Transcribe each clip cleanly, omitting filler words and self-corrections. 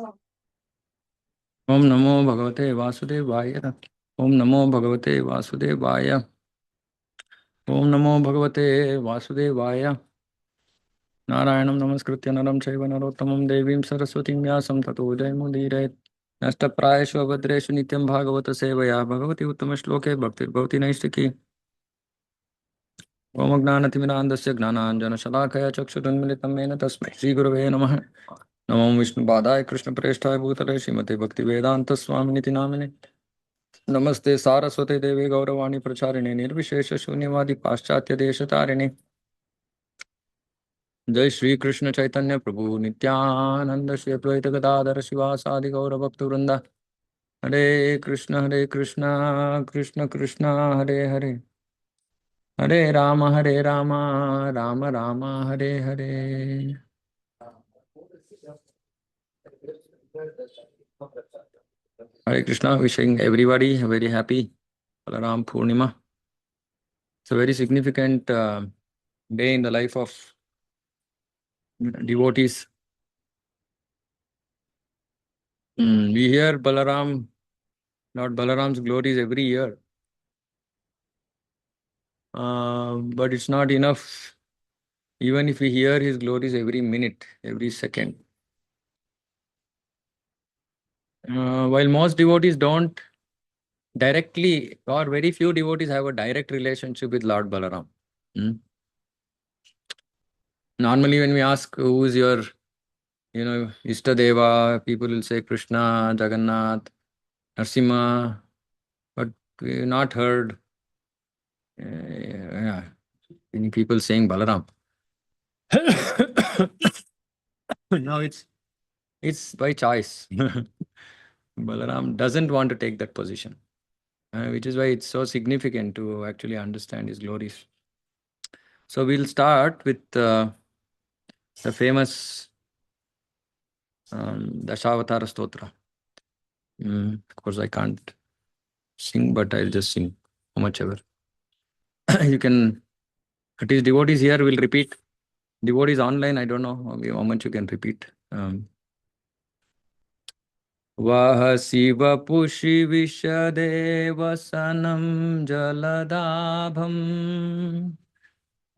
ओम नमो भगवते वासुदेवाय। ओम नमो भगवते वासुदेवाय। ओम नमो भगवते वासुदेवाय। नारायणं नमस्कृत्य नरं चैव नरोत्तमं देवीं सरस्वतीं व्यासं ततो जयमुदीरयेत्। नष्टप्रायेषु भद्रेषु नित्यं भागवत सेवया भगवती उत्तमश्लोके भक्तिर्भवति नैष्टिकी। ओम ज्ञानतिमिरान्धस्य ज्ञानाञ्जनशलाकया चक्षुरुन्मिलितं येन तस्मै श्रीगुरवे नमः। नमो विष्णुपादाय कृष्णप्रेष्ठाय भूतले श्रीमते भक्तिवेदान्तस्वामिनिति नामिने। नमस्ते सारस्वते देवी गौरवाणी प्रचारिणे निर्विशेष शून्यवादी पाश्चात्य देश तारिणे। जय श्री कृष्ण चैतन्य प्रभु नित्यानंद श्री अद्वैत गदाधर शिवासादि गौर भक्त वृंदा। हरे कृष्ण कृष्ण कृष्ण हरे हरे। हरे Ram Ram Ram Hare Hare. Hare Krishna, wishing everybody a very happy Balarama Purnima. It's a very significant day in the life of devotees. We hear Lord Balaram's glories every year, but it's not enough. Even if we hear his glories every minute, every second. While most devotees don't directly, or very few devotees have a direct relationship with Lord Balaram. Normally, when we ask who is your, Ishtadeva, people will say Krishna, Jagannath, Narsimha, but we not heard yeah, many people saying Balaram. Now it's by choice. Balaram doesn't want to take that position, which is why it's so significant to actually understand his glories. So we'll start with the famous Dashavatara Stotra. Of course, I can't sing, but I'll just sing how much ever. You can, at least devotees here will repeat. Devotees online, I don't know how much you can repeat. वह शिव पुषि विशदेवसनं जलदाभम्।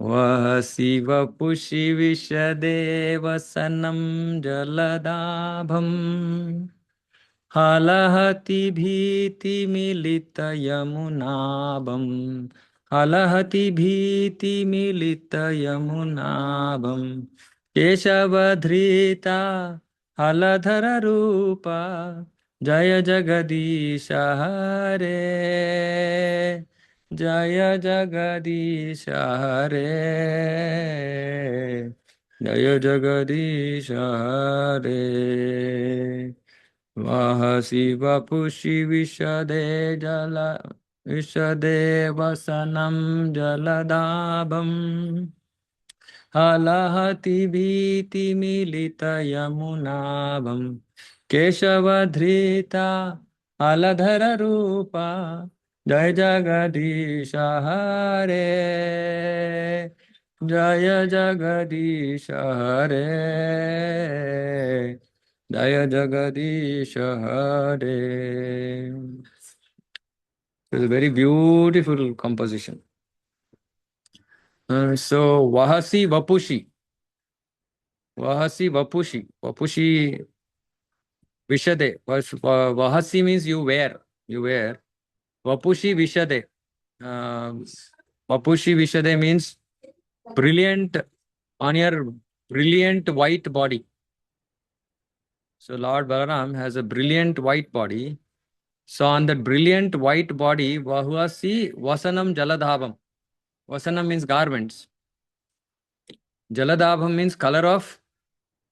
वह शिव पुषि विशदेवसनं जलदाभम्। हलहति भीतिमिलितयमुनाभम्। हलहति भीतिमिलितयमुनाभम्। केशवधृता हलधर रूपा। जय जगदीश हरे। जय जगदीश हरे। जय जगदीश हरे। वह शिव पुषि विशदे वसनं जलदाभम्। हलहति भीतिमिलितयमुनाभम्। केशवधृता हलधर रूपा। जय जगदीश हरे। जय जगदीश हरे। जय जगदीश हरे. It's a very beautiful composition. So Vahasi Vapushi. Vahasi Vapushi. Vapushi Vishade. Vahasi means you wear. You wear. Vapushi Vishade. Vapushi Vishade means brilliant on your brilliant white body. So Lord Balaram has a brilliant white body. So on that brilliant white body, Vahasi Vasanam Jaladhabam. Vasanam means garments. Jaladabham means color of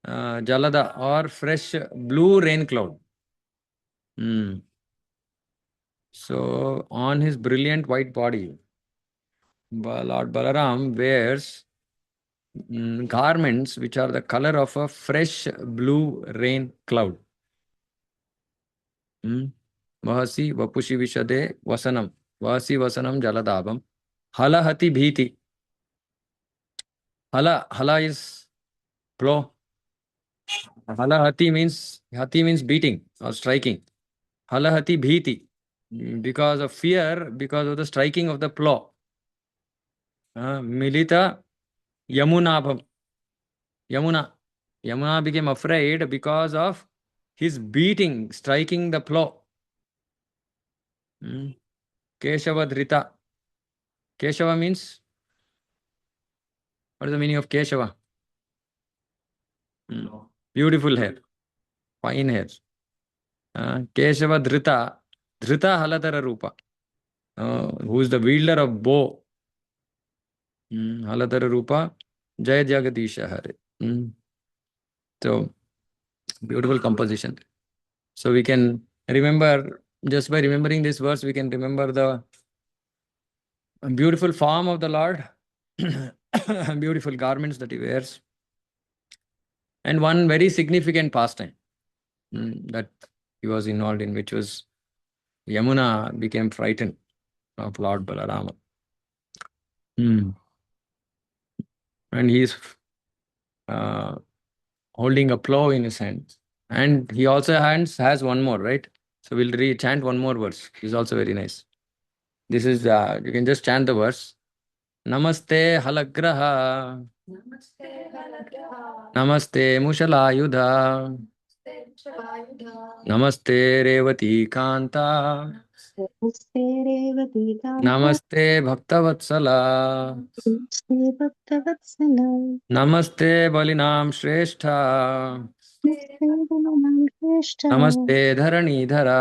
Jalada or fresh blue rain cloud. So on his brilliant white body, Lord Balaram wears garments which are the color of a fresh blue rain cloud. Vahasi Vapushi Vishade Vasanam. Vahasi Vasanam Jaladabham. Halahati Bhiti. Hala is blow. Hati means beating or striking. Halahati bhiti, because of fear, because of the striking of the plow. Milita Yamunabham. Yamuna. Yamuna became afraid because of his beating, striking the plow. Mm. Keshava Dhrita. Keshava means, what is the meaning of Keshava? Beautiful hair, fine hair. Keshava Dhrita. Dhrita Haladara Rupa. Who is the wielder of bow. Haladara Rupa. Jai Jagadisha Hare. So, beautiful composition. So we can remember, just by remembering this verse, we can remember the beautiful form of the Lord, beautiful garments that he wears, and one very significant pastime that he was involved in, which was Yamuna became frightened of Lord Balarama. Mm. And he is uh, holding a plow in his hand. And he also has one more, right? So we'll chant one more verse. It's also very nice. This is, you can just chant the verse. Namaste halagraha. नमस्ते मुशलायुधा. नमस्ते रेवती कांता. नमस्ते रेवती कान्ता नमस्ते भक्तवत्सला. नमस्ते भक्तवत्सला नमस्ते बलिनां श्रेष्ठा. नमस्ते गुणनां श्रेष्ठ नमस्ते धरणीधरा.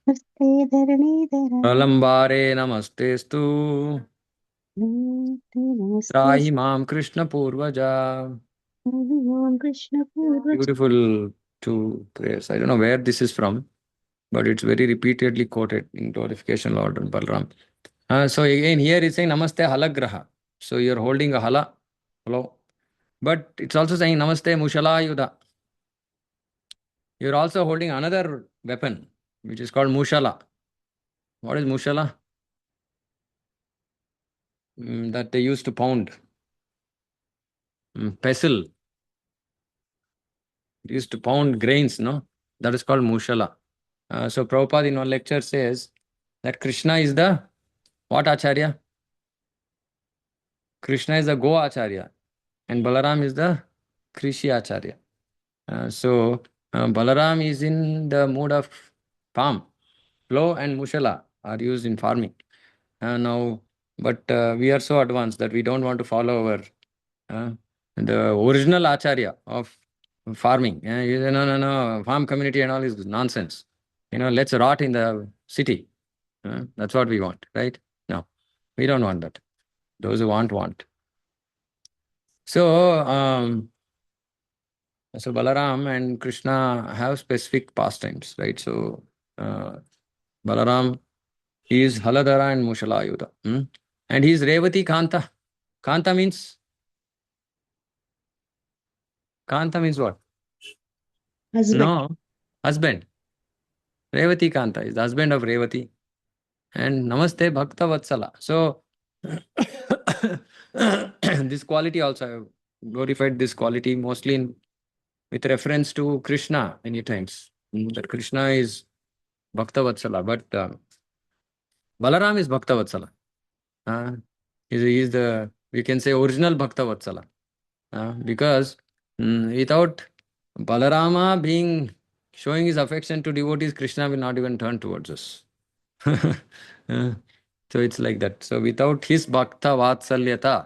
नमस्ते धरणीधर प्रलम्बारे नमस्तेस्तु. नमस्ते नमस्ते त्राहि मां Krishna पूर्वजा. स्वामिनां कृष्णपूर्वज Beautiful two prayers. I don't know where this is from, but it's very repeatedly quoted in glorification Lord and Balram. So again, here it's saying Namaste Halagraha. So you're holding a hala. Hello. But it's also saying Namaste Mushala Yuda. You're also holding another weapon, which is called Mushala. What is Mushala? That they used to pound. Pestle. They used to pound grains, no? That is called Mushala. So Prabhupada in one lecture says that Krishna is the what Acharya? Krishna is the Go Acharya and Balaram is the Krishi Acharya. So Balaram is in the mood of farm. Plow and Mushala are used in farming. Now, but we are so advanced that we don't want to follow our the original Acharya of farming. You say, no, no, no, farm community and all is nonsense. Let's rot in the city. That's what we want, right? No, we don't want that. Those who want. So Balaram and Krishna have specific pastimes, right? So Balaram is Haladara and Mushalayuda. And he is Revati Kanta. Kanta means what? husband No, husband. Revati Kanta is the husband of Revati. And Namaste Bhakta Vatsala. So this quality also, I have glorified this quality mostly with reference to Krishna many times. That Krishna is Bhakta Vatsala, but Balaram is Bhakta Vatsala. Uh, he is the, we can say, original Bhakta Vatsala. Because without Balarama being showing his affection to devotees, Krishna will not even turn towards us. Uh, so it's like that. So without his Bhakta Vatsalyata,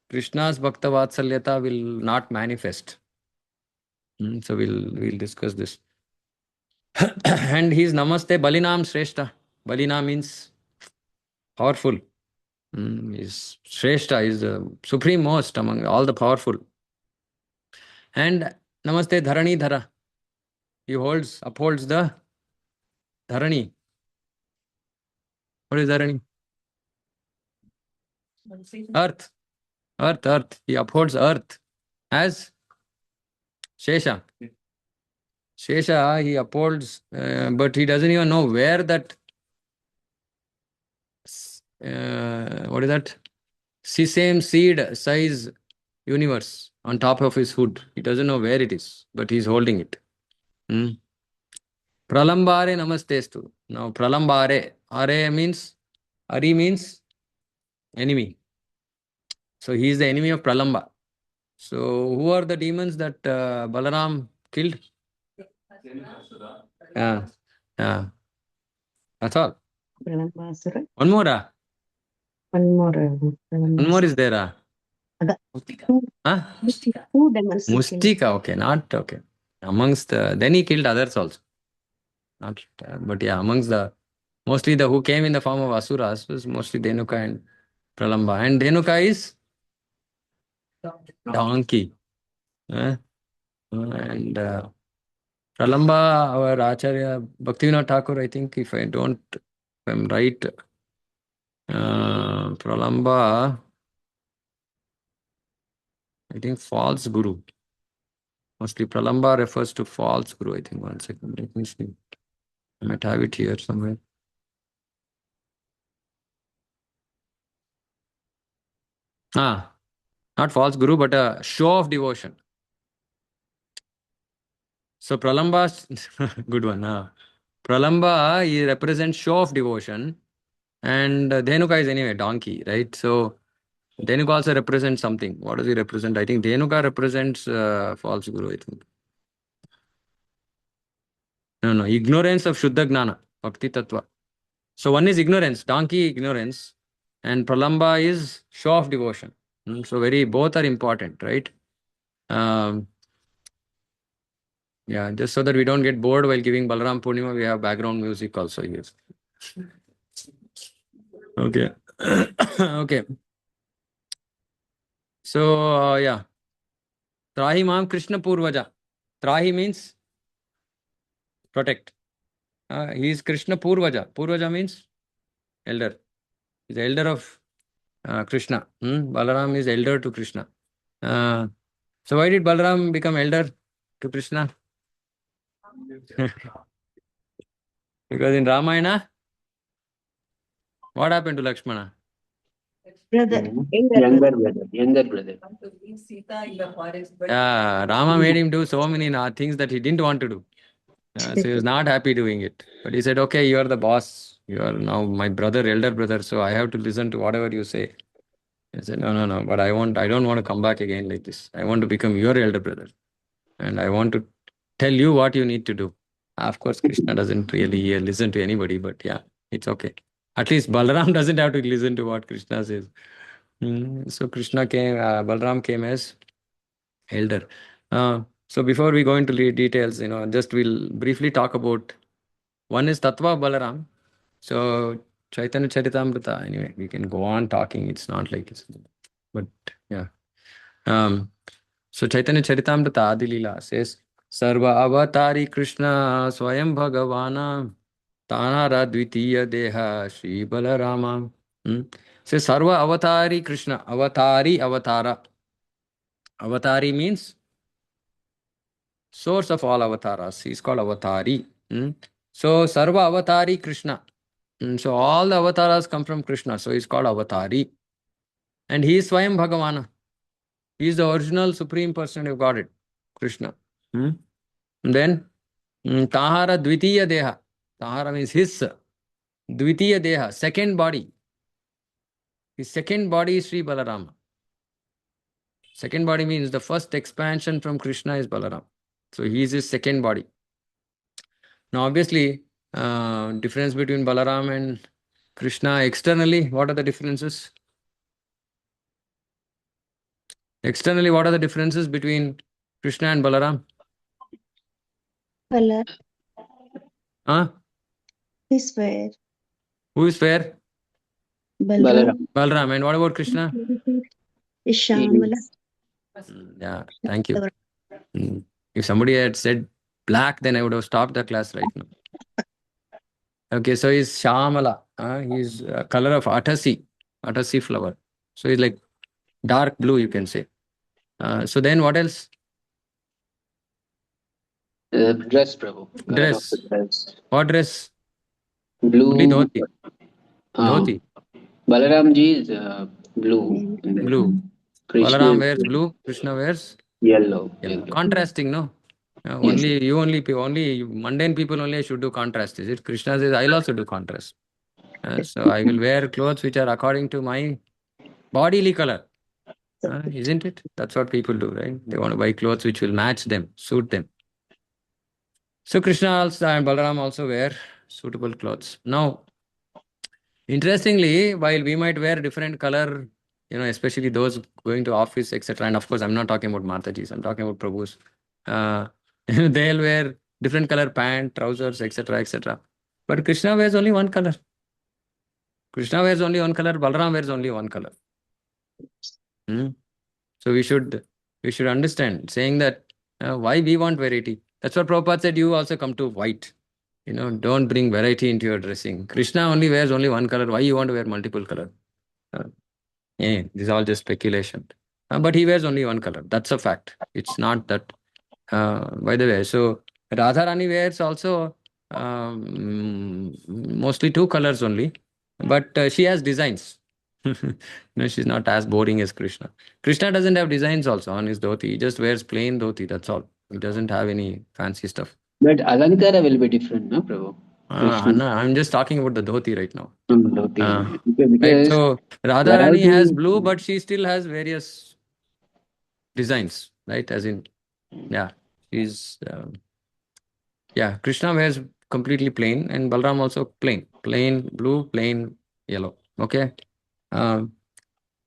Krishna's Bhakta Vatsalyata will not manifest. So we'll discuss this. And his Namaste Balinam Shrestha. Balina means powerful. Is Shrestha is the supreme most among all the powerful. And Namaste Dharani Dhara. He upholds the Dharani. What is Dharani? Earth. Earth. He upholds earth as Shesha. Shesha, he upholds, but he doesn't even know where that, what is that? Same seed size universe on top of his hood. He doesn't know where it is, but he's holding it. Pralambare namastestu. Now, pralambare. Are means, Ari means enemy. So, he is the enemy of Pralamba. So, who are the demons that Balaram killed? Yeah. Yeah. That's all. Pralambasura. One more. One more. One more is there. Huh? Two demons he killed. Mustika. Okay. Not okay. Amongst the, then he killed others also. Not, but yeah, amongst the, mostly the who came in the form of Asuras was mostly Dhenuka and Pralamba. And Dhenuka is donkey. And Pralamba, our Acharya Bhaktivinoda Thakur, I think, if I'm right, Pralamba, I think false guru. Mostly Pralamba refers to false guru, I think. One second, let me see. I might have it here somewhere. Not false guru, but a show of devotion. So Pralamba, good one. Pralamba, he represents show of devotion, and Dhenuka is anyway donkey, right? So Dhenuka also represents something. What does he represent? I think Dhenuka represents false guru, I think. No, ignorance of Shuddha Gnana, Bhakti Tattva. So one is ignorance, donkey ignorance, and Pralamba is show of devotion. So both are important, right? Yeah, just so that we don't get bored while giving Balarama Purnima, we have background music also here. Okay. Okay. So, yeah. Trahi Mam Krishna Purvaja. Trahi means protect. He is Krishna Purvaja. Purvaja means elder. He is the elder of Krishna. Balaram is elder to Krishna. So why did Balaram become elder to Krishna? Because in Ramayana, what happened to Lakshmana? Brother. Younger brother. Yeah, Rama made him do so many things that he didn't want to do. So he was not happy doing it. But he said, okay, you are the boss. You are now my brother, elder brother, so I have to listen to whatever you say. I said, no, but I don't want to come back again like this. I want to become your elder brother. And I want to tell you what you need to do. Of course, Krishna doesn't really listen to anybody, but yeah, it's okay. At least Balaram doesn't have to listen to what Krishna says. So Balaram came as elder. So before we go into details, just we'll briefly talk about one is Tattva Balaram. So Chaitanya Charitamrita, anyway, we can go on talking. It's not like it's, but yeah. So Chaitanya Charitamrita Adilila says, Sarva Avatari Krishna Swayam Bhagavana Tanara Dvitiya Deha Shri Balarama. Says Sarva Avatari Krishna. Avatara. Avatari means source of all avatars. He is called Avatari. So Sarva Avatari Krishna. So all the avatars come from Krishna. So he is called Avatari. And he is Swayam Bhagavana. He is the original Supreme Personality of Godhead, Krishna. And then Tahara Dvitiya Deha. Tahara means his Dvitiya Deha, second body. His second body is Sri Balarama. Second body means the first expansion from Krishna is Balaram. So he is his second body. Now obviously, difference between Balaram and Krishna externally, what are the differences? Externally, what are the differences between Krishna and Balaram? Color Huh? is fair. Who is fair? Balaram Balaram. And what about Krishna? is Shyamala. Yeah, thank you. If somebody had said black, then I would have stopped the class right now. Okay, so he's Shyamala. He's color of Atasi flower. So he's like dark blue, you can say. So then what else? Dress, Prabhu. Dress. What dress? Blue. Only dhoti. Dhoti. Balaram ji is blue. Blue. Krishna Balaram is wears blue, Krishna wears yellow. yellow. Yellow. Contrasting, no? Yes. Only mundane people only should do contrast. Is it? Krishna says, I'll also do contrast. So I will wear clothes which are according to my bodily color. Isn't it? That's what people do, right? They want to buy clothes which will match them, suit them. So Krishna also and Balaram also wear suitable clothes. Now, interestingly, while we might wear different color, especially those going to office, etc. And of course, I'm not talking about Matajis, I'm talking about Prabhus. Uh, they'll wear different color pant, trousers, etc., etc. But Krishna wears only one color. Krishna wears only one color. Balaram wears only one color. Hmm? So we should understand, saying that why we want variety. That's what Prabhupada said. You also come to white. Don't bring variety into your dressing. Krishna only wears only one color. Why you want to wear multiple color? Uh, this is all just speculation. But he wears only one color. That's a fact. It's not that. By the way, so Radharani wears also mostly two colors only, but she has designs. No, she's not as boring as Krishna. Krishna doesn't have designs also on his dhoti. He just wears plain dhoti. That's all. He doesn't have any fancy stuff. But Alankara will be different, no, Prabhu? Krishna. Anna, I'm just talking about the dhoti right now. Dhoti Uh, only. right. Because So Radharani has variety. blue, but she still has various designs. Right. As in, yeah, she's yeah. Krishna wears completely plain, and Balram also plain blue, plain yellow. Okay. Um,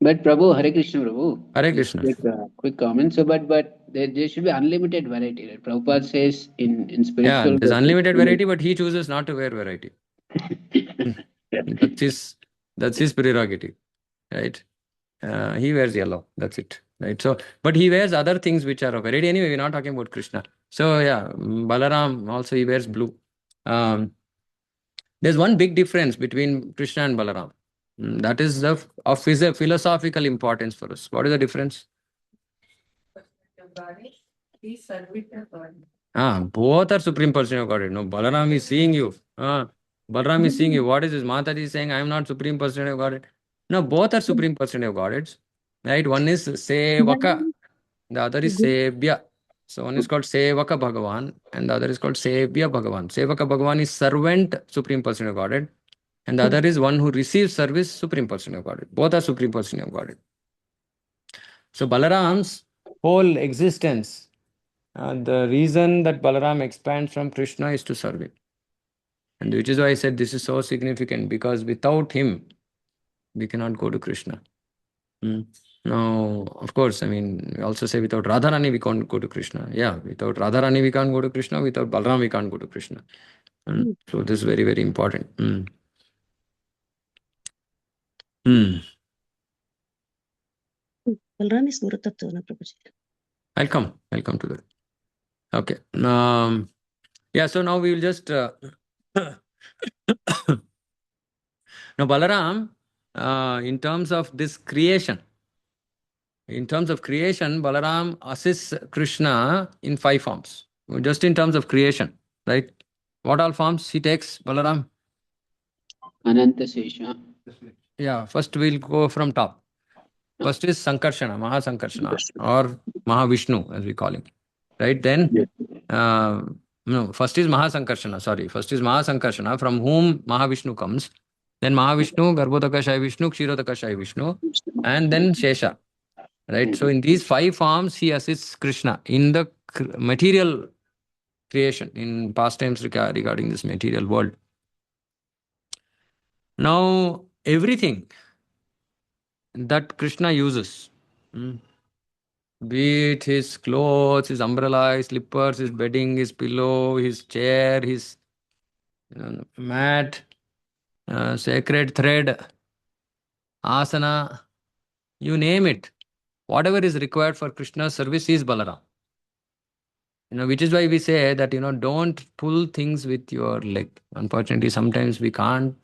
But Prabhu, Hare Krishna, Prabhu. Hare Just Krishna. quick comment. So, but there should be unlimited variety. Right? Prabhupada says in Yeah, spiritual. there's unlimited variety, but he chooses not to wear variety. That's his prerogative, right? He wears yellow. That's it, right? So, but he wears other things which are of variety. Anyway, we're not talking about Krishna. So yeah, Balaram also he wears blue. Um, there's one big difference between Krishna and Balaram. That is of philosophical importance for us. What is the difference? Both are Supreme Person of Godhead. No, Balaram is seeing you. Balaram is seeing you. What is this? Mataji is saying, I am not Supreme Person of Godhead. No, both are Supreme Person of Godheads. Right? One is Sevaka, the other is Sevya. So one is called Sevaka Bhagavan, and the other is called Sevya Bhagavan. Sevaka Bhagavan is servant, Supreme Person of Godhead, and the other is one who receives service, Supreme Person of Godhead. Both are Supreme Person of Godhead. So Balaram's whole existence, the reason that Balaram expands from Krishna is to serve him. And which is why I said this is so significant, because without him, we cannot go to Krishna. Now, of course, I mean, we also say without Radharani, we can't go to Krishna. Yeah, without Radharani, we can't go to Krishna. Without Balaram, we can't go to Krishna. So this is very, very important. Balaram is Guru Tattva, na Prabhuji. I'll come to that. Okay. Yeah, so now we will just now Balaram, in terms of this creation, Balaram assists Krishna in 5 forms. Just in terms of creation, right? What all forms he takes, Balaram? Ananta Sesha. Yeah, first we'll go from top. First is Sankarshana, Mahasankarshana, or Mahavishnu, as we call him. Right? Then, Yes. no, first is Mahasankarshana, sorry. First is Mahasankarshana, from whom Mahavishnu comes. Then Mahavishnu, Garbhodakashaya Vishnu, Kshirodakashaya Vishnu, and then Shesha. Right? So in these 5 forms, he assists Krishna in the material creation, in pastimes regarding this material world. Now, everything that Krishna uses, be it his clothes, his umbrella, his slippers, his bedding, his pillow, his chair, his mat, sacred thread, asana, you name it. Whatever is required for Krishna's service is Balaram. Which is why we say that, don't pull things with your leg. Unfortunately, sometimes we can't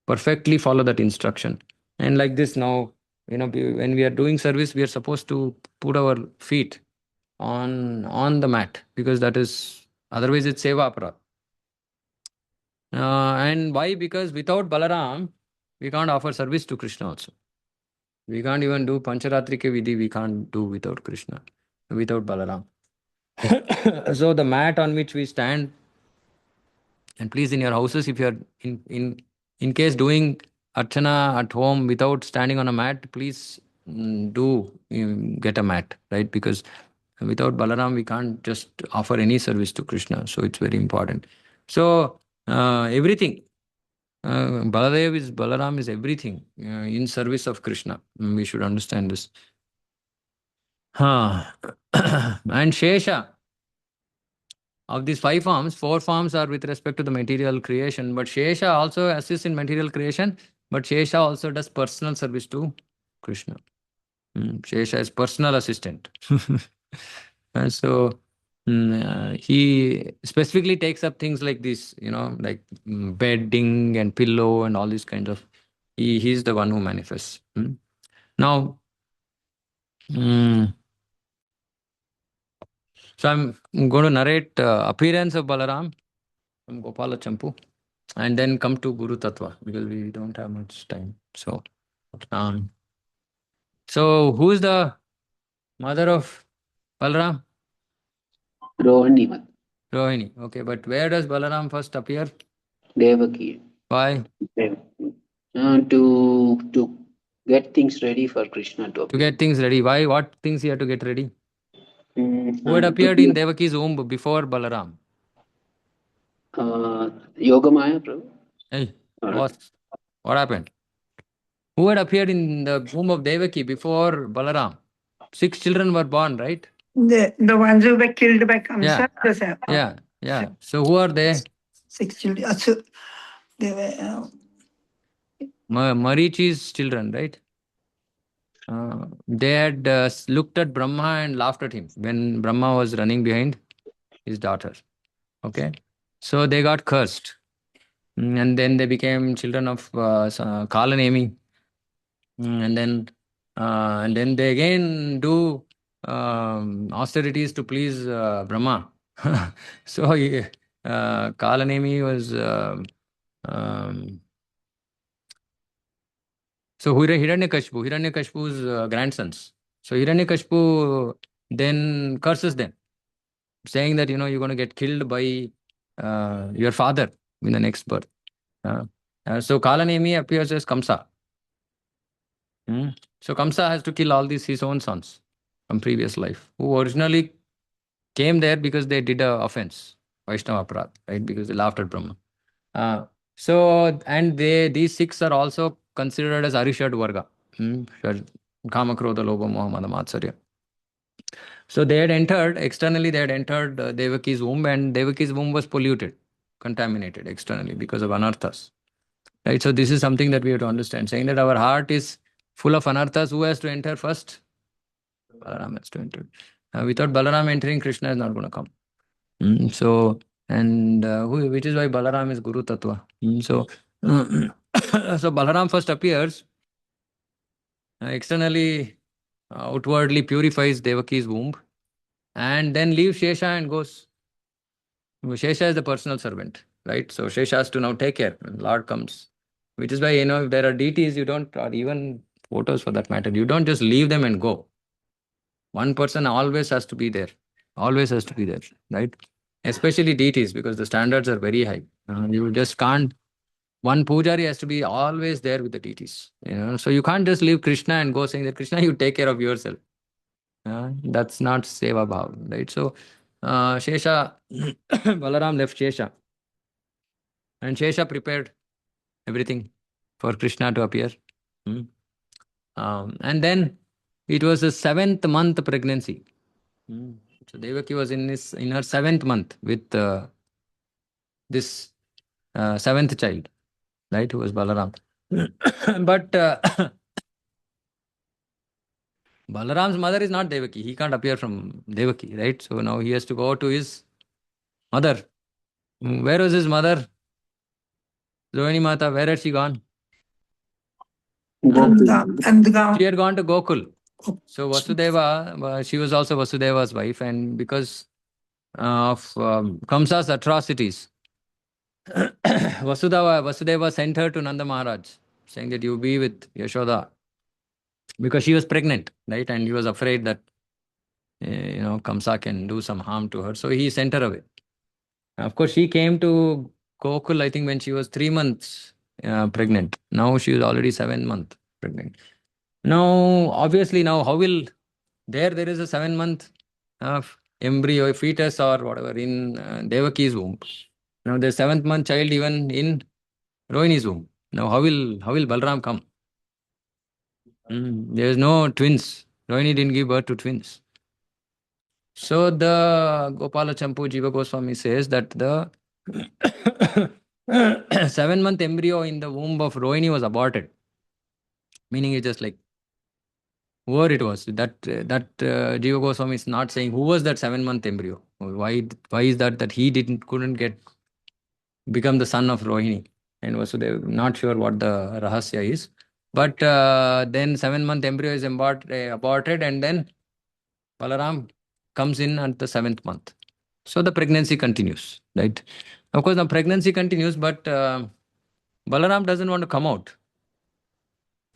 perfectly follow that instruction. And like this now, when we are doing service, we are supposed to put our feet on the mat, because that is, otherwise it's seva aparad. And why? Because without Balaram, we can't offer service to Krishna also. We can't even do Pancharatrika Vidhi, we can't do without Krishna, without Balaram. So the mat on which we stand, and please in your houses, if you are in case doing Archana at home without standing on a mat, please do get a mat, right? Because without Balaram, we can't just offer any service to Krishna. So it's very important. So everything, Balaram is everything in service of Krishna. We should understand this. Huh. And Shesha, of these 5 forms, 4 forms are with respect to the material creation, but Shesha also assists in material creation, but Shesha also does personal service to Krishna. Shesha is personal assistant. And so he specifically takes up things like this, like bedding and pillow and all these kinds of. He's the one who manifests. Now, so I'm going to narrate appearance of Balaram from Gopala Champu, and then come to Guru Tattva because we don't have much time. Um, so who is the mother of Balaram? Rohini, Rohini. Okay, but where does Balaram first appear? Devaki. Why? To get things ready for Krishna to To appear. get things ready. Why? What things he had to get ready? Who had To appeared in Devaki's womb before Balaram? Yogamaya, Prabhu. Hey, what happened? Who had appeared in the womb of Devaki before Balaram? 6 children were born, right? The ones who were killed by Kamsa. Yeah. So who are they? 6 children. So they were. Marichi's children, right? They had looked at Brahma and laughed at him when Brahma was running behind his daughter. Okay, so they got cursed, and then they became children of Kalanemi, and then they again do austerities to please Brahma. So Kalanemi was. So Hiranyakashipu's grandsons. So Hiranyakashipu then curses them, saying that you're going to get killed by your father in the next birth. So Kalanemi appears as Kamsa. So Kamsa has to kill all these his own sons from previous life, who originally came there because they did a offense, Vaishnava Aparadh, right? Because they laughed at Brahma. And these 6 are also considered as Arishad Varga. Kama, Krodha, Lobha, Moha, Mada, Matsarya. So they had entered, externally they had entered Devaki's womb, and Devaki's womb was polluted, contaminated externally because of anarthas. Right? So this is something that we have to understand. Saying that our heart is full of anarthas, who has to enter first? Balaram has to enter. Without Balaram entering, Krishna is not going to come. Which is why Balaram is Guru Tattva. So Balaram first appears, externally, outwardly purifies Devaki's womb, and then leaves Shesha and goes. Shesha is the personal servant, right? So Shesha has to now take care when Lord comes. Which is why, if there are deities, you don't, or even photos for that matter, you don't just leave them and go. One person always has to be there. Always has to be there, right? Especially deities, because the standards are very high. You just can't. One pujari has to be always there with the deities. So you can't just leave Krishna and go saying that Krishna, you take care of yourself. That's not seva bhav, right? So Shesha, Balaram left Shesha, and Shesha prepared everything for Krishna to appear. And then it was a 7th month pregnancy. So Devaki was in her 7th month with this 7th child, right? Who was Balaram. But Balaram's mother is not Devaki. He can't appear from Devaki, right? So now he has to go to his mother. Where was his mother? Rohini Mata, where had she gone? She had gone to Gokul. So Vasudeva, she was also Vasudeva's wife, and because of Kamsa's atrocities, Vasudeva sent her to Nanda Maharaj, saying that you be with Yashoda. because she was pregnant, right? And he was afraid that Kamsa can do some harm to her. So he sent her away. Of course, she came to Gokul, I think, when she was 3 months pregnant. Now she is already 7 months pregnant. Now, obviously, now how will there is a 7 month embryo, fetus, or whatever in Devaki's womb. Now the seventh month child even in Rohini's womb. Now how will Balram come? There is no twins. Rohini didn't give birth to twins. So the Gopala Champu Jiva Goswami says that the 7 month embryo in the womb of Rohini was aborted. Meaning it's just like whoever it was. That Jiva Goswami is not saying who was that 7 month embryo. Why is that he couldn't get become the son of Rohini and Vasudev. Not sure what the rahasya is. But then 7 month embryo is aborted, and then Balaram comes in at the 7th month. So the pregnancy continues, right? Of course, the pregnancy continues, but Balaram doesn't want to come out.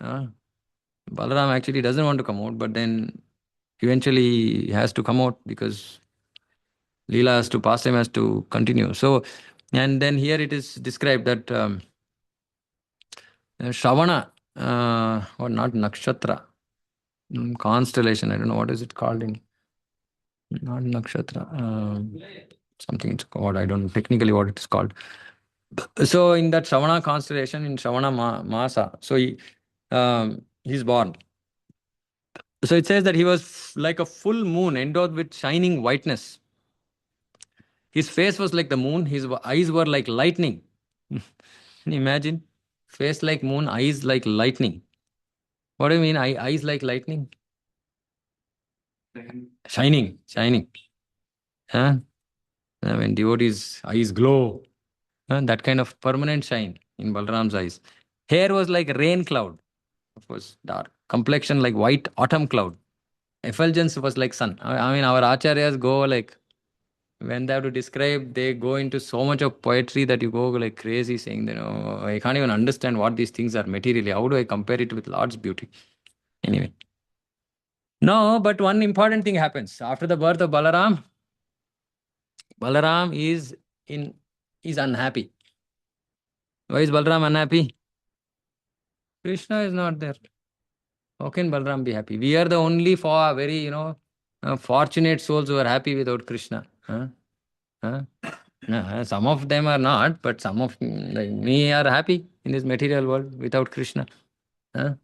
Balaram actually doesn't want to come out, but then eventually he has to come out because Leela has to, pastime has to continue. So, and then here it is described that Shravana, or not nakshatra, constellation, I don't know what is it called in, not nakshatra, something it's called, I don't know technically what it is called. So in that Shravana constellation, in Shravana Masa, so he's born. So it says that he was like a full moon endowed with shining whiteness. His face was like the moon, his eyes were like lightning. Can you imagine? Face like moon, eyes like lightning. What do you mean, eyes like lightning? Shining. Huh? When devotees' eyes glow, that kind of permanent shine in Balram's eyes. Hair was like rain cloud, of course, dark. Complexion like white autumn cloud. Effulgence was like sun. I mean, our acharyas go like, when they have to describe, they go into so much of poetry that you go like crazy saying, I can't even understand what these things are materially. How do I compare it with Lord's beauty? Anyway. No, but one important thing happens. After the birth of Balaram, Balaram is unhappy. Why is Balaram unhappy? Krishna is not there. How can Balaram be happy? We are the only very, fortunate souls who are happy without Krishna. Huh? Huh? No, some of them are not, but some of like me are happy in this material world without Krishna. Huh?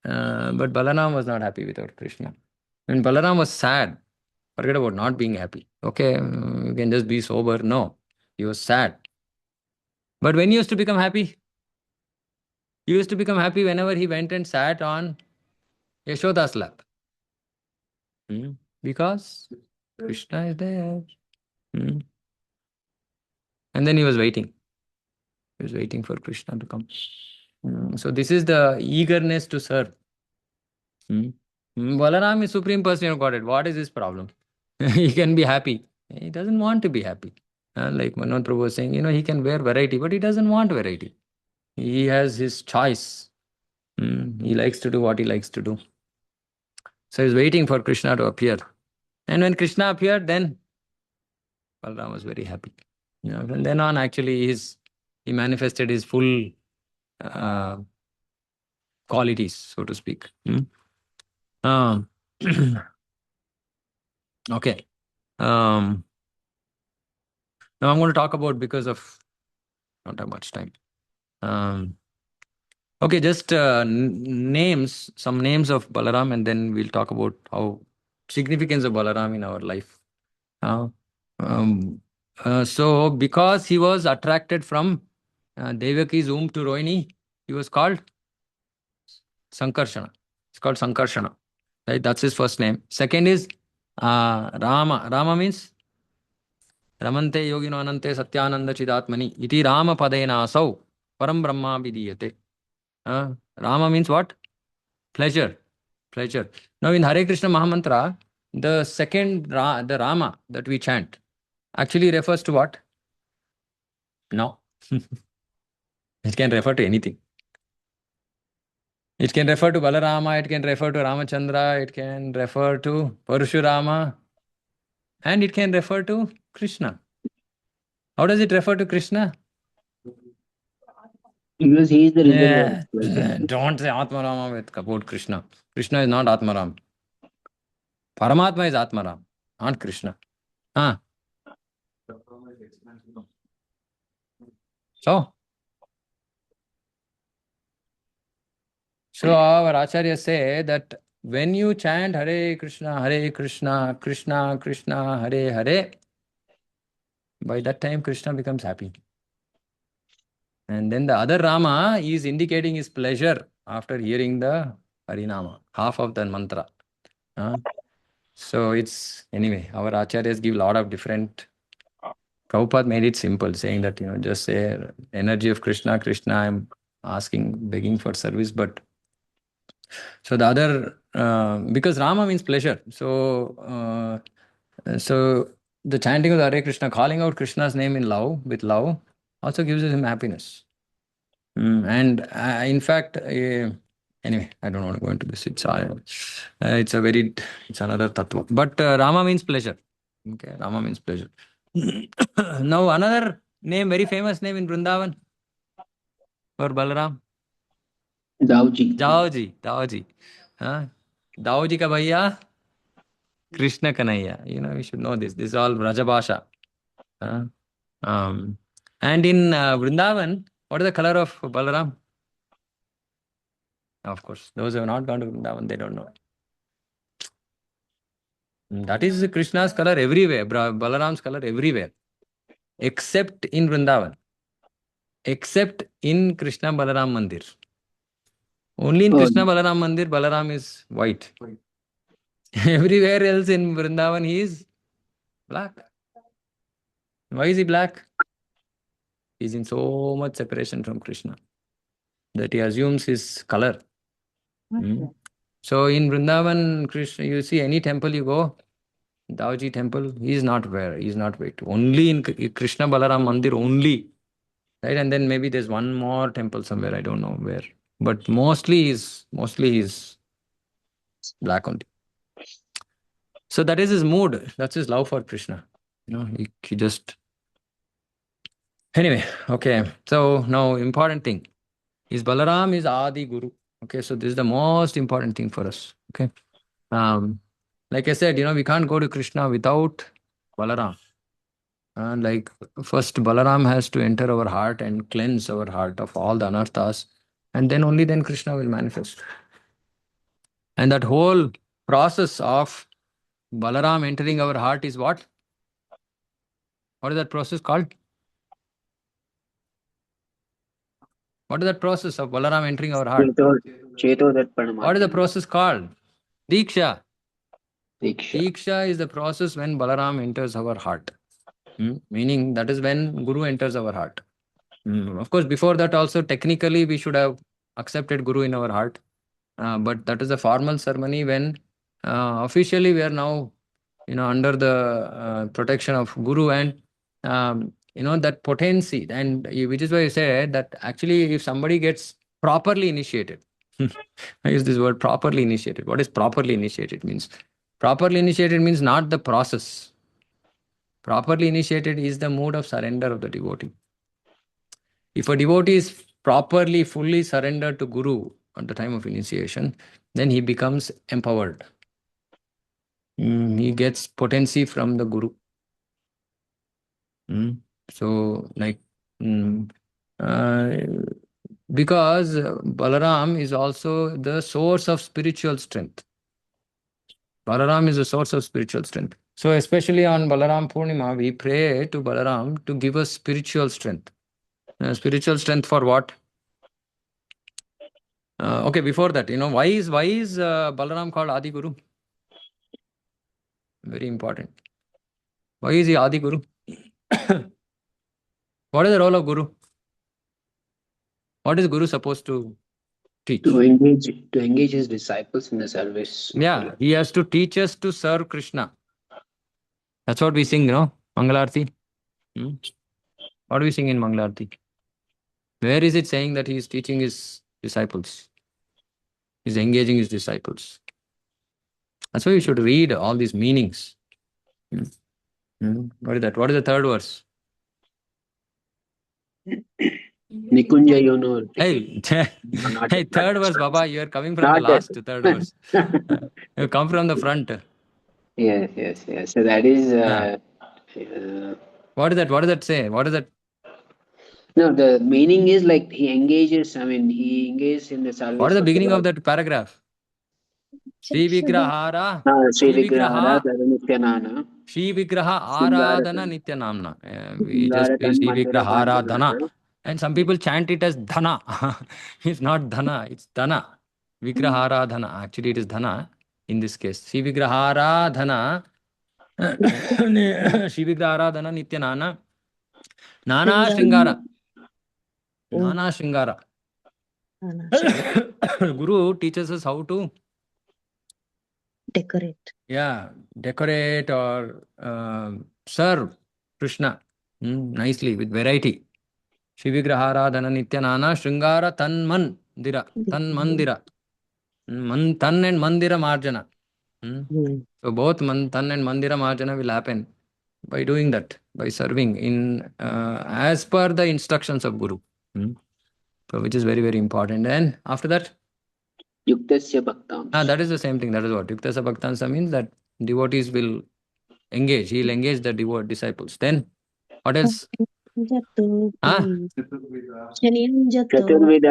But Balaram was not happy without Krishna. When Balaram was sad, forget about not being happy. Okay, you can just be sober. No, he was sad. But when he used to become happy? He used to become happy whenever he went and sat on Yashoda's lap. Because Krishna is there. And then he was waiting. He was waiting for Krishna to come. So this is the eagerness to serve. Balaram is Supreme Personality of Godhead. What is his problem? He can be happy. He doesn't want to be happy. Like Manoj Prabhu was saying, he can wear variety, but he doesn't want variety. He has his choice. He likes to do what he likes to do. So he's waiting for Krishna to appear. And when Krishna appeared, then Balaram was very happy. From then on, actually, he manifested his full qualities, so to speak. Okay. Now I'm going to talk about, because of not have much time. Okay, just names, some names of Balaram, and then we'll talk about how significance of Balaram in our life. So because he was attracted from Devaki's womb to Rohini, he was called Sankarshana. It's called Sankarshana. Right? That's his first name. Second is Rama. Rama means Ramante yogino anante satyananda chidatmani iti Rama padena asau param brahma vidiyate. Rama means what? Pleasure. Pleasure. Now in Hare Krishna Mahamantra, the second the Rama that we chant actually refers to what? No. It can refer to anything. It can refer to Balarama, it can refer to Ramachandra, it can refer to Parashurama, and it can refer to Krishna. How does it refer to Krishna? Because he is the reservoir. Yeah. Don't say Atmarama with about Krishna. Krishna is not Atmaram. Paramatma is Atmaram, not Krishna. Ah. So our Acharya say that when you chant Hare Krishna, Krishna Krishna, Hare Hare, by that time Krishna becomes happy. And then the other Rama is indicating his pleasure after hearing the Harinama, half of the mantra. So it's, anyway, our Acharyas give a lot of different. Prabhupada made it simple, saying that, just say energy of Krishna, Krishna, I'm asking, begging for service. But so the other, because Rama means pleasure. So the chanting of the Hare Krishna, calling out Krishna's name in love, with love, also gives him happiness. And in fact, anyway, I don't want to go into this. It's another tattva. But Rama means pleasure. Okay, Rama means pleasure. Now another name, very famous name in Vrindavan for Balaram. Dauji. Daoji. Daoji ka bhaiya, Krishna Kanaiya. We should know this. This is all Rajabhasha. And in Vrindavan, what is the color of Balaram? Of course, those who have not gone to Vrindavan, they don't know. That is Krishna's color everywhere, Balaram's color everywhere, except in Vrindavan, except in Krishna Balaram Mandir. Only in Krishna Balaram Mandir, Balaram is white. Everywhere else in Vrindavan, he is black. Why is he black? He is in so much separation from Krishna that he assumes his color. So in Vrindavan, Krishna, you see any temple you go, Daoji temple, he is not white. Only in Krishna Balaram Mandir only. Right? And then maybe there's one more temple somewhere, I don't know where. But mostly is black only. So that is his mood. That's his love for Krishna. He just. Anyway, okay. So now important thing is Balaram is Adi Guru. Okay, so this is the most important thing for us. Okay. Like I said, we can't go to Krishna without Balaram. Like first Balaram has to enter our heart and cleanse our heart of all the anarthas, and then Krishna will manifest. And that whole process of Balaram entering our heart is what? What is that process called? What is that process of Balaram entering our heart? What is the process called? Diksha. Diksha is the process when Balaram enters our heart. Meaning that is when Guru enters our heart. Of course, before that also, technically, we should have accepted Guru in our heart. But that is a formal ceremony when officially we are now, under the protection of Guru, and that potency, and which is why you said that actually if somebody gets properly initiated, I use this word properly initiated. What is properly initiated means? Properly initiated means not the process. Properly initiated is the mood of surrender of the devotee. If a devotee is properly, fully surrendered to Guru at the time of initiation, then he becomes empowered. He gets potency from the Guru. So, because Balaram is also the source of spiritual strength. Balaram is the source of spiritual strength. So, especially on Balarama Purnima, we pray to Balaram to give us spiritual strength. Spiritual strength for what? Okay, before that, why is Balaram called Adi Guru? Very important. Why is he Adi Guru? What is the role of Guru? What is Guru supposed to teach? To engage his disciples in the service. Yeah, he has to teach us to serve Krishna. That's what we sing, Mangalarti. What do we sing in Mangalarti? Where is it saying that he is teaching his disciples? He's engaging his disciples. That's why you should read all these meanings. What is that? What is the third verse? Nikunja, you know. Hey, No, not hey, that. third verse, Baba. You are coming from the Not last that. third verse. You come from the front. Yes. So that is. What is that? What does that say? What is that? No, the meaning is like he engages. I mean, he engages in the What is service the of the beginning of Lord. that paragraph? Shri Vigrahara, Sri Shri Vigrahara, Vigraha, Dharanityanana, Shri Vigraha Aradhana Sringaratan, Nityanamna. We just say Sringaratan Shri Mandira Vigrahara Dhana. Bhajanana. And some people chant it as Dhana. It's not Dhana, it's Dhana. Vigrahara Dhana. Actually, it is Dhana in this case. Shri Vigrahara Dhana. Shri Vigrahara Dhana Nityanana. Nana Shringara. Nana Shringara. Guru teaches us how to Decorate. decorate or serve Krishna nicely with variety. Shivigraharadhana Nityanana Shringara Tanmandira. Tanmandira. Tan and Mandira Marjana. So both Tan and Mandira Marjana will happen by doing that, by serving in as per the instructions of Guru. So which is very, very important. And after that, Yuktasya Bhaktams. that is the same thing. That is what Yuktasa Bhaktansa means, that devotees will engage. He'll engage the disciples. Then what else? Chaturveda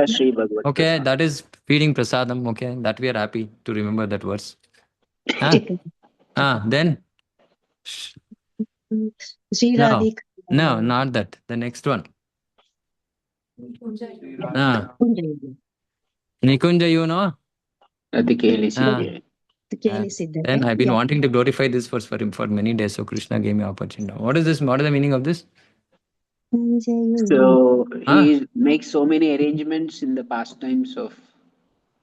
Sri Bhagavad Okay, Prasad. that is feeding prasadam. Okay, that we are happy to remember that verse. Then no, not that. The next one. Nikunja, you know? Ratikeli Siddhi. Then I've been wanting to glorify this verse for many days, so Krishna gave me opportunity. What is this? What is the meaning of this? So he makes so many arrangements in the pastimes of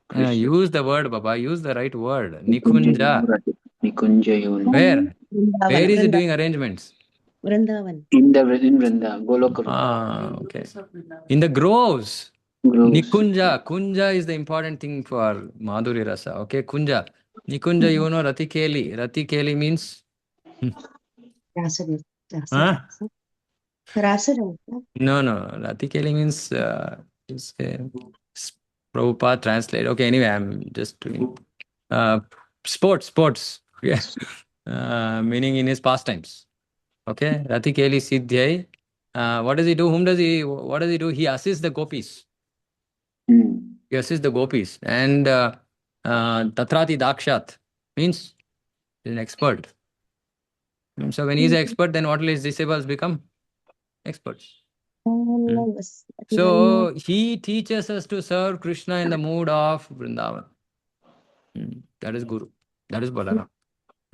Krishna. Use the word, Baba. Use the right word. Nikunja. Nikunjayun. Where? Where is it doing arrangements? Vrindavan. In Vrinda, Goloka. Okay. In the groves. Groves. Nikunja. Kunja is the important thing for Madhuri Rasa. Okay, Kunja. Nikunja, you know Ratikeli. Ratikeli means? Rasara. Huh? Rasara. No. Ratikeli means Prabhupada translate. Okay, anyway, I'm just doing sports. Yeah. Meaning in his pastimes. Okay, Ratikeli Siddhyai. What does he do? What does he do? He assists the gopis. He assists the gopis. And Tatrati Dakshat means he's an expert. So when he's an expert, then what will his disciples become? Experts. So he teaches us to serve Krishna in the mood of Vrindavan. That is Guru. That is Balarama.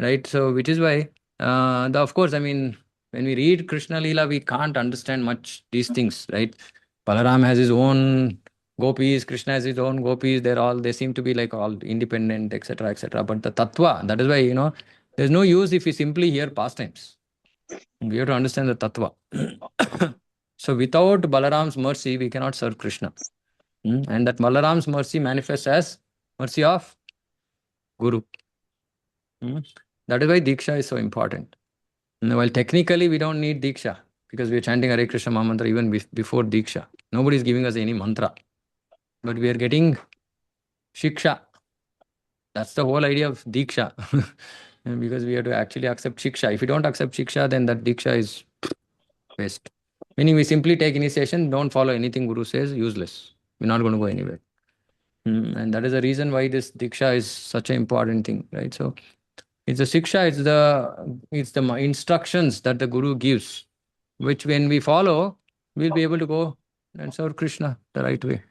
Right? So which is why, of course, I mean, when we read Krishna Leela, we can't understand much these things, right? Balaram has his own gopis, Krishna has his own gopis, they seem to be like all independent, etc., etc. But the tattva, that is why, there's no use if we simply hear pastimes. We have to understand the tattva. So without Balaram's mercy, we cannot serve Krishna. And that Balaram's mercy manifests as mercy of Guru. That is why Diksha is so important. While technically we don't need Diksha, because we are chanting Hare Krishna Mahamantra even before Diksha. Nobody is giving us any mantra. But we are getting Shiksha. That's the whole idea of Diksha. Because we have to actually accept Shiksha. If you don't accept Shiksha, then that Diksha is waste. Meaning we simply take initiation, don't follow anything Guru says, useless. We're not going to go anywhere. And that is the reason why this Diksha is such an important thing, right? So it's the Shiksha, it's the instructions that the Guru gives, which when we follow, we'll be able to go and serve Krishna the right way.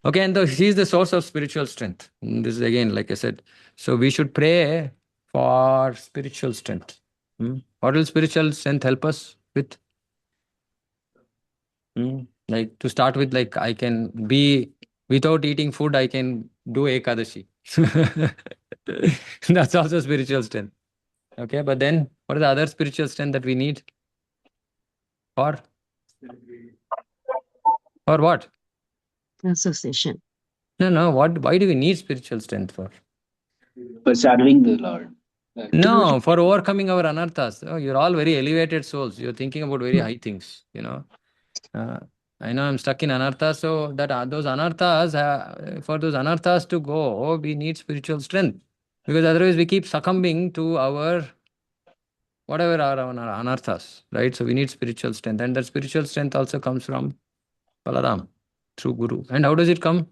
Okay, and he is the source of spiritual strength. This is again, like I said, so we should pray for spiritual strength. What will spiritual strength help us with? Like to start with, like I can be, without eating food, I can do Ekadashi. That's also spiritual strength. Okay, but then what is the other spiritual strength that we need? For what? Association. No. Why do we need spiritual strength for? For serving the Lord. No, for overcoming our anarthas. Oh, you're all very elevated souls. You're thinking about very high things, I know I'm stuck in anarthas, so that those anarthas, for those anarthas to go, we need spiritual strength. Because otherwise we keep succumbing to our, whatever are our anarthas, right? So we need spiritual strength. And that spiritual strength also comes from Balaram, through Guru. And how does it come?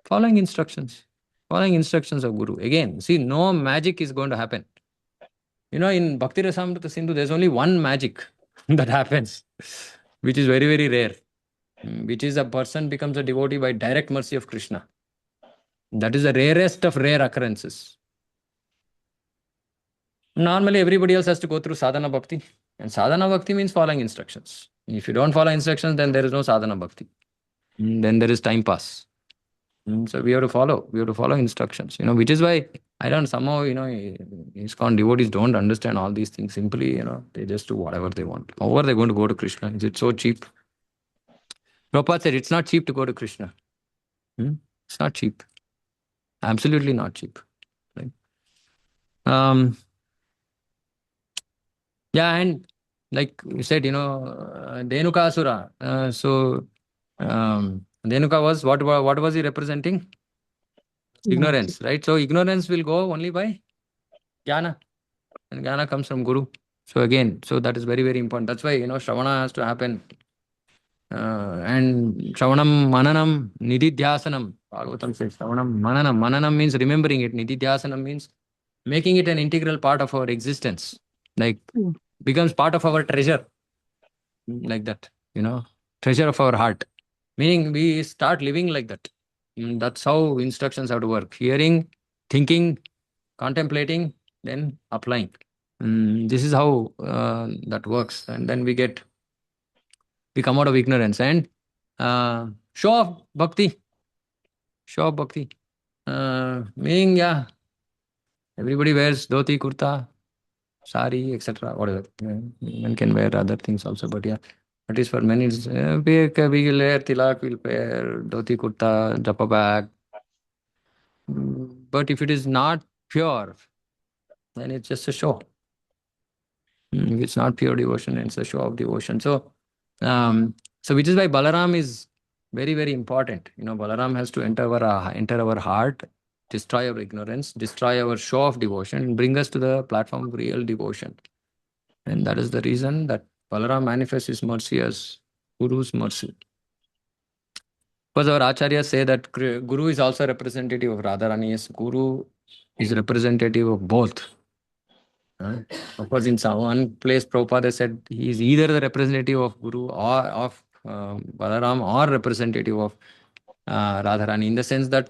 Following instructions. Following instructions of Guru. Again, see, no magic is going to happen. In Bhakti Rasamrita Sindhu, there's only one magic that happens, which is very, very rare, which is a person becomes a devotee by direct mercy of Krishna. That is the rarest of rare occurrences. Normally, everybody else has to go through sadhana bhakti. And sadhana bhakti means following instructions. If you don't follow instructions, then there is no sadhana bhakti. Then there is time pass. So we have to follow. We have to follow instructions. Which is why I don't somehow, ISKCON devotees don't understand all these things. Simply, they just do whatever they want. However, they're going to go to Krishna. Is it so cheap? Prabhupada said it's not cheap to go to Krishna. It's not cheap. Absolutely not cheap. Right? Yeah, and like you said, Dhenuka Asura. Dhenuka was what was he representing? Ignorance, right? So ignorance will go only by jnana. And jnana comes from Guru. So again, that is very, very important. That's why, Shravana has to happen. And Shravanam, Mananam, Nididhyasanam. Bhagavatam says Shravanam, Mananam. Mananam means remembering it. Nididhyasanam means making it an integral part of our existence. Like, becomes part of our treasure. Like that, treasure of our heart. Meaning we start living like that. That's how instructions have to work. Hearing, thinking, contemplating, then applying. This is how that works. And then we come out of ignorance. And show of bhakti. Show of bhakti. Meaning, everybody wears dhoti, kurta, sari, etc. Whatever. One can wear other things also, but at least for men, it's we will wear tilak, we'll wear dhoti, kurta, japa bag. But if it is not pure, then it's just a show. If it's not pure devotion, it's a show of devotion. So which is why Balaram is very, very important. Balaram has to enter our heart, destroy our ignorance, destroy our show of devotion, and bring us to the platform of real devotion. And that is the reason that Balaram manifests his mercy as Guru's mercy. Because our acharyas say that Guru is also representative of Radharani. Yes, Guru is representative of both. Of course, in some one place, Prabhupada said he is either the representative of Guru or of Balaram or representative of Radharani, in the sense that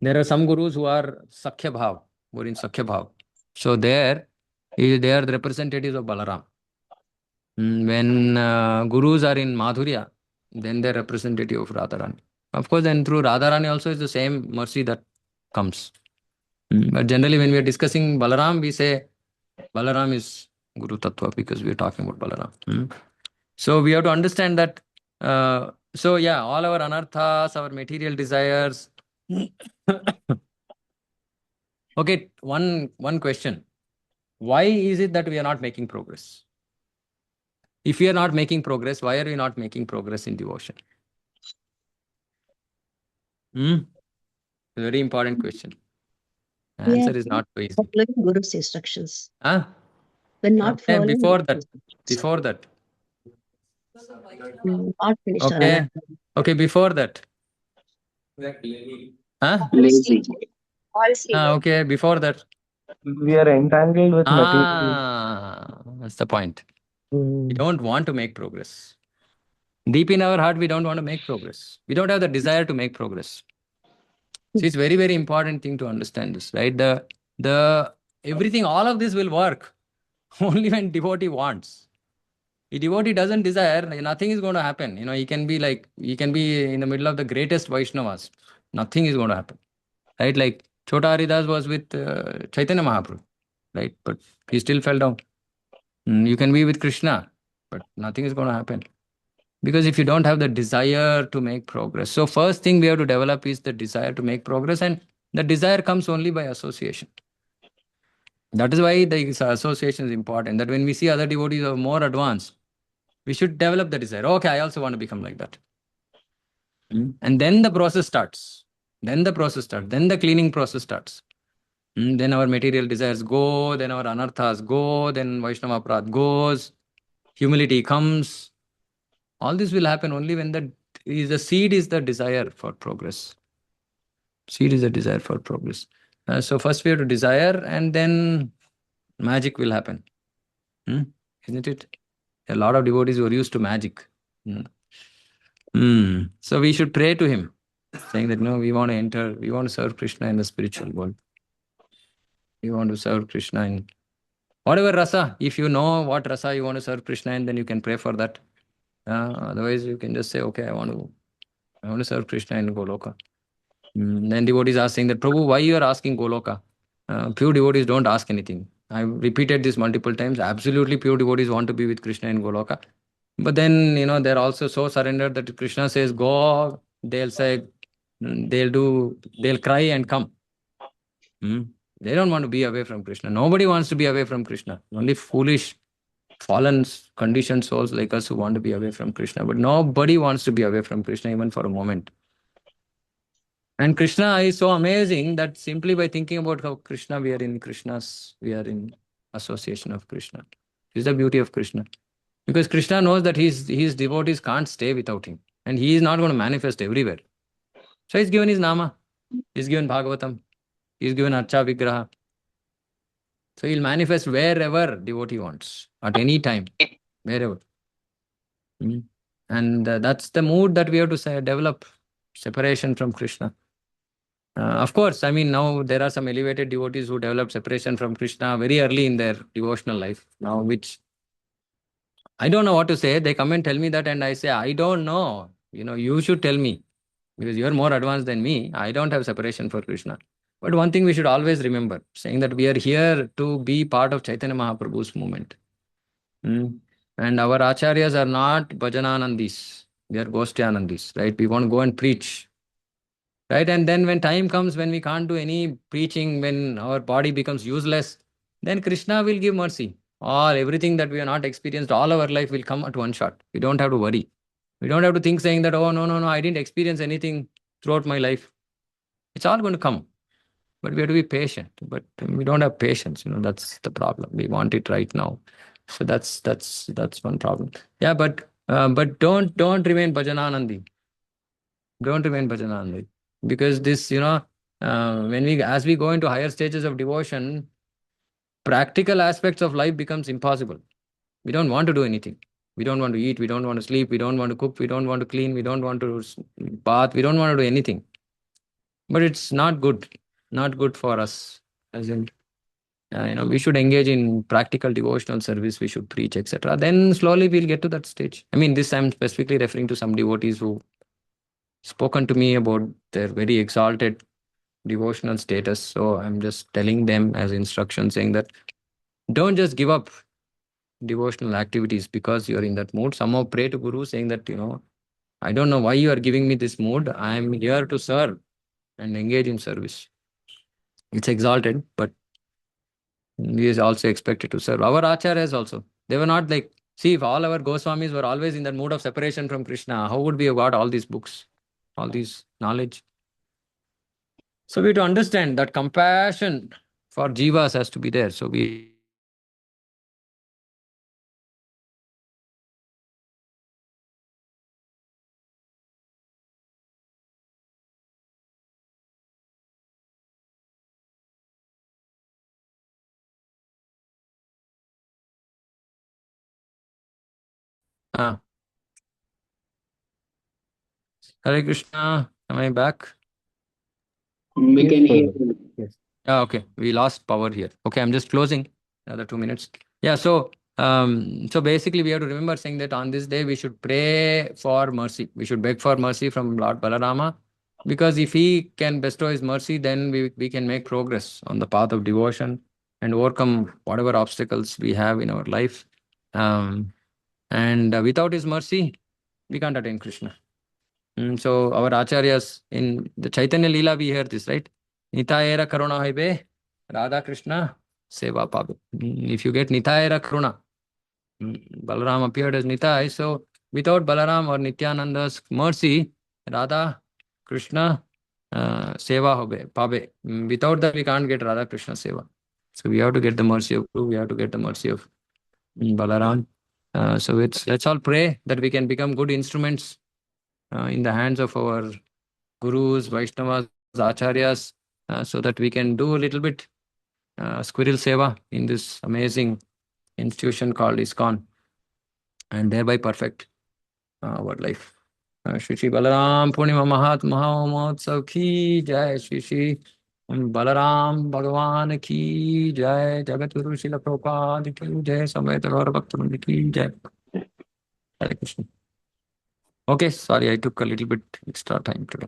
there are some Gurus who are Sakhya Bhav, who are in Sakhya Bhav. So they are the representatives of Balaram. When Gurus are in Madhurya, then they are representative of Radharani. Of course, then through Radharani also is the same mercy that comes. But generally, when we are discussing Balaram, we say Balaram is Guru Tattva because we are talking about Balaram. So we have to understand that. All our anarthas, our material desires. Okay, one question. Why is it that we are not making progress? If we are not making progress, why are we not making progress in devotion? Very important question. The answer is not so easy. Following Guru's instructions. Huh? We're not Okay, following before Guru's that. not finished. Okay, before that. Huh? Lazy. Okay, before that. We are entangled with material. That's the point. We don't want to make progress. Deep in our heart, we don't want to make progress. We don't have the desire to make progress. See, it's very, very important thing to understand this, right? The everything, all of this will work only when devotee wants. If devotee doesn't desire, nothing is going to happen. He can be in the middle of the greatest Vaishnavas. Nothing is going to happen. Right? Like Chota Haridas was with Chaitanya Mahaprabhu. Right? But he still fell down. You can be with Krishna, but nothing is going to happen. Because if you don't have the desire to make progress, so first thing we have to develop is the desire to make progress, and the desire comes only by association. That is why the association is important. That when we see other devotees who are more advanced, we should develop the desire. Okay, I also want to become like that. And then the process starts. Then the cleaning process starts. Then our material desires go, then our anarthas go, then Vaishnava Prad goes, humility comes. All this will happen only when the seed is the desire for progress. Seed is the desire for progress. So first we have to desire, and then magic will happen. Isn't it? A lot of devotees who are used to magic. So we should pray to him, saying that no, we want to serve Krishna in the spiritual world. We want to serve Krishna in whatever rasa. If you know what rasa you want to serve Krishna in, then you can pray for that. Otherwise, you can just say, okay, I want to serve Krishna in Goloka. Then devotees are saying that, Prabhu, why you are asking Goloka? Pure devotees don't ask anything. I've repeated this multiple times. Absolutely pure devotees want to be with Krishna in Goloka. But then, they're also so surrendered that Krishna says, go, they'll say, they'll cry and come. They don't want to be away from Krishna. Nobody wants to be away from Krishna. Only foolish, fallen, conditioned souls like us who want to be away from Krishna. But nobody wants to be away from Krishna even for a moment. And Krishna is so amazing that simply by thinking about how Krishna, we are in association of Krishna. This is the beauty of Krishna. Because Krishna knows that his devotees can't stay without him. And he is not going to manifest everywhere. So he's given his Nama. He's given Bhagavatam. He's given Archa Vigraha. So he'll manifest wherever devotee wants, at any time, wherever. And that's the mood that we have to develop, separation from Krishna. Of course, now there are some elevated devotees who develop separation from Krishna very early in their devotional life. Now, which I don't know what to say. They come and tell me that, and I say, I don't know. You should tell me, because you are more advanced than me. I don't have separation for Krishna. But one thing we should always remember, saying that we are here to be part of Chaitanya Mahaprabhu's movement. And our acharyas are not bhajananandis. They are goshtyanandis, right? We want to go and preach. Right? And then when time comes when we can't do any preaching, when our body becomes useless, then Krishna will give mercy. Everything that we have not experienced all our life will come at one shot. We don't have to worry. We don't have to think saying that, oh, no, I didn't experience anything throughout my life. It's all going to come. But we have to be patient. But we don't have patience. That's the problem. We want it right now. So that's one problem. Yeah, but don't remain bhajananandi. Don't remain bhajananandi. Because this, as we go into higher stages of devotion, practical aspects of life becomes impossible. We don't want to do anything. We don't want to eat. We don't want to sleep. We don't want to cook. We don't want to clean. We don't want to bath. We don't want to do anything. But it's not good. Not good for us. As in, we should engage in practical devotional service. We should preach, etc. Then slowly we'll get to that stage. This I'm specifically referring to some devotees who spoken to me about their very exalted devotional status. So I'm just telling them as instruction, saying that don't just give up devotional activities because you're in that mood. Somehow pray to Guru saying that, I don't know why you are giving me this mood. I'm here to serve and engage in service. It's exalted, but he is also expected to serve. Our acharyas also, they were not like, see, if all our Goswamis were always in that mood of separation from Krishna, how would we have got all these books, all these knowledge? So we have to understand that compassion for jivas has to be there. So we Hare Krishna, am I back? We Yes, can hear Prabhu. you. Yes. Okay, we lost power here. Okay, I'm just closing another 2 minutes. Yeah, so basically we have to remember saying that on this day we should pray for mercy. We should beg for mercy from Lord Balarama, because if he can bestow his mercy, then we can make progress on the path of devotion and overcome whatever obstacles we have in our life. And without his mercy, we can't attain Krishna. So our acharyas in the Chaitanya Leela, we hear this, right? Nitayera karuna haibe, Radha Krishna seva pabe. If you get Nitayera karuna, Balaram appeared as Nitai, so without Balaram or Nityananda's mercy, Radha Krishna seva hobe, pabe. Without that, we can't get Radha Krishna seva. So we have to get the mercy of Guru, we have to get the mercy of Balaram. So let's all pray that we can become good instruments in the hands of our Gurus, Vaishnavas, Acharyas, so that we can do a little bit squirrel seva in this amazing institution called ISKCON and thereby perfect our life. Shri Shri Balaram Purnima Mahotsav ki jai. Shri Shri Balaram Bhagavan ki jai. Jagatguru Srila Prabhupada ki jai. Samveta Gaura Bhaktivinoda ki jai. Hare Krishna. Okay, sorry, I took a little bit extra time today.